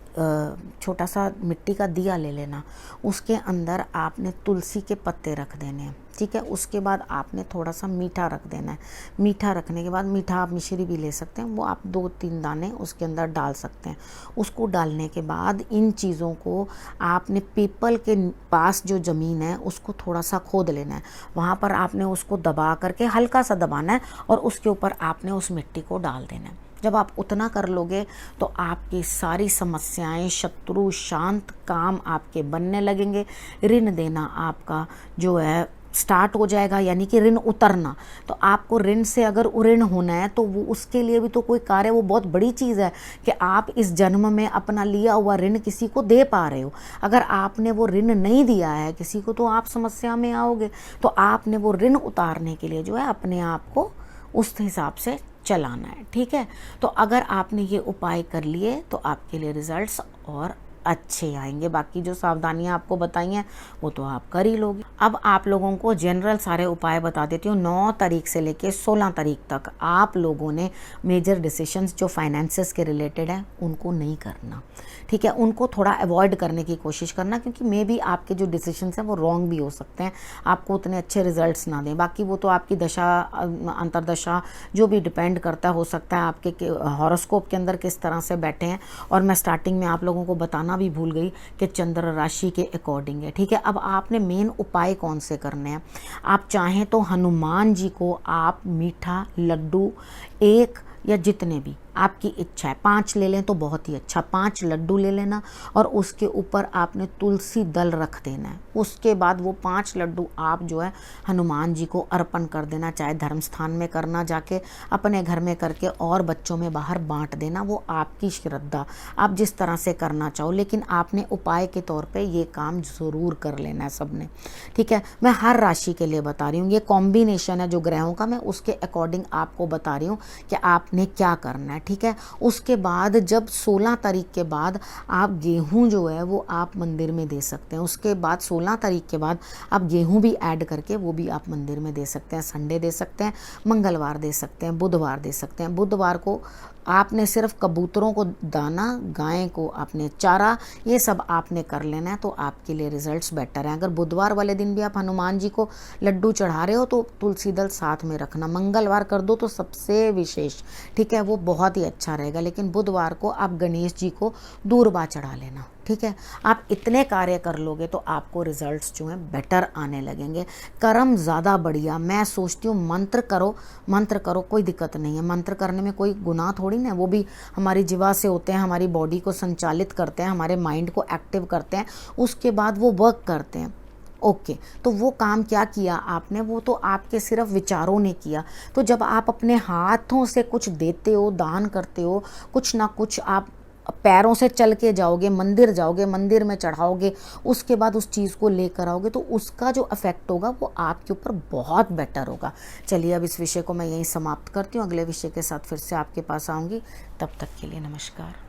छोटा सा मिट्टी का दिया ले लेना, उसके अंदर आपने तुलसी के पत्ते रख देने हैं। ठीक है, उसके बाद आपने थोड़ा सा मीठा रख देना है। मीठा रखने के बाद, मीठा आप मिश्री भी ले सकते हैं, वो आप 2-3 दाने उसके अंदर डाल सकते हैं। उसको डालने के बाद इन चीज़ों को आपने पीपल के पास जो ज़मीन है उसको थोड़ा सा खोद लेना है, वहाँ पर आपने उसको दबा करके हल्का सा दबाना है, और उसके ऊपर आपने उस मिट्टी को डाल देना है। जब आप उतना कर लोगे तो आपकी सारी समस्याएं, शत्रु शांत, काम आपके बनने लगेंगे, ऋण देना आपका जो है स्टार्ट हो जाएगा, यानी कि ऋण उतरना। तो आपको ऋण से अगर ऋण होना है तो वो उसके लिए भी तो कोई कार्य, वो बहुत बड़ी चीज़ है कि आप इस जन्म में अपना लिया हुआ ऋण किसी को दे पा रहे हो। अगर आपने वो ऋण नहीं दिया है किसी को तो आप समस्या में आओगे। तो आपने वो ऋण उतारने के लिए जो है अपने आप को उस हिसाब से चलाना है। ठीक है, तो अगर आपने ये उपाय कर लिए तो आपके लिए रिजल्ट्स और अच्छे आएंगे। बाकी जो सावधानियां आपको बताई हैं वो तो आप कर ही लोगे। अब आप लोगों को जनरल सारे उपाय बता देती हूँ। 9 तारीख से लेके 16 तारीख तक आप लोगों ने मेजर डिसीशंस जो फाइनेंसेस के रिलेटेड है उनको नहीं करना। ठीक है, उनको थोड़ा अवॉइड करने की कोशिश करना, क्योंकि मे बी आपके जो डिसीशंस हैं वो रॉन्ग भी हो सकते हैं, आपको उतने अच्छे रिजल्ट्स ना दें। बाकी वो तो आपकी दशा अंतरदशा जो भी डिपेंड करता हो सकता है आपके हॉरोस्कोप के अंदर किस तरह से बैठे हैं। और मैं स्टार्टिंग में आप लोगों को बताना भी भूल गई कि चंद्र राशि के अकॉर्डिंग है। ठीक है, अब आपने मेन उपाय कौन से करने हैं। आप चाहें तो हनुमान जी को आप मीठा लड्डू, एक या जितने भी आपकी इच्छा है, 5 ले लें तो बहुत ही अच्छा, 5 लड्डू ले लेना और उसके ऊपर आपने तुलसी दल रख देना है। उसके बाद वो 5 लड्डू आप जो है हनुमान जी को अर्पण कर देना, चाहे धर्म स्थान में करना, जाके अपने घर में करके, और बच्चों में बाहर बांट देना। वो आपकी श्रद्धा, आप जिस तरह से करना चाहो, लेकिन आपने उपाय के तौर पे ये काम ज़रूर कर लेना है सबने। ठीक है, मैं हर राशि के लिए बता रही हूँ, ये कॉम्बिनेशन है जो ग्रहों का, मैं उसके अकॉर्डिंग आपको बता रही हूँ कि आपने क्या करना है। ठीक है। उसके बाद जब 16 तारीख के बाद आप गेहूँ जो है वो आप मंदिर में दे सकते हैं। उसके बाद 16 तारीख के बाद आप गेहूँ भी ऐड करके वो भी आप मंदिर में दे सकते हैं। संडे दे सकते हैं, मंगलवार दे सकते हैं, बुधवार दे सकते हैं। बुधवार को आपने सिर्फ कबूतरों को दाना, गाय को आपने चारा, ये सब आपने कर लेना है, तो आपके लिए रिजल्ट्स बेटर हैं। अगर बुधवार वाले दिन भी आप हनुमान जी को लड्डू चढ़ा रहे हो तो तुलसी दल साथ में रखना। मंगलवार कर दो तो सबसे विशेष, ठीक है, वो बहुत ही अच्छा रहेगा। लेकिन बुधवार को आप गणेश जी को दूर्वा चढ़ा लेना, ठीक है। आप इतने कार्य कर लोगे तो आपको रिजल्ट्स जो हैं बेटर आने लगेंगे। कर्म ज़्यादा बढ़िया। मैं सोचती हूँ मंत्र करो, मंत्र करो, कोई दिक्कत नहीं है। मंत्र करने में कोई गुनाह थोड़ी ना है। वो भी हमारी जीवा से होते हैं, हमारी बॉडी को संचालित करते हैं, हमारे माइंड को एक्टिव करते हैं, उसके बाद वो वर्क करते हैं। ओके, तो वो काम क्या किया आपने, वो तो आपके सिर्फ विचारों ने किया। तो जब आप अपने हाथों से कुछ देते हो, दान करते हो, कुछ ना कुछ आप पैरों से चल के जाओगे, मंदिर जाओगे, मंदिर में चढ़ाओगे, उसके बाद उस चीज़ को लेकर आओगे, तो उसका जो इफेक्ट होगा वो आपके ऊपर बहुत बेटर होगा। चलिए अब इस विषय को मैं यहीं समाप्त करती हूँ। अगले विषय के साथ फिर से आपके पास आऊँगी। तब तक के लिए नमस्कार।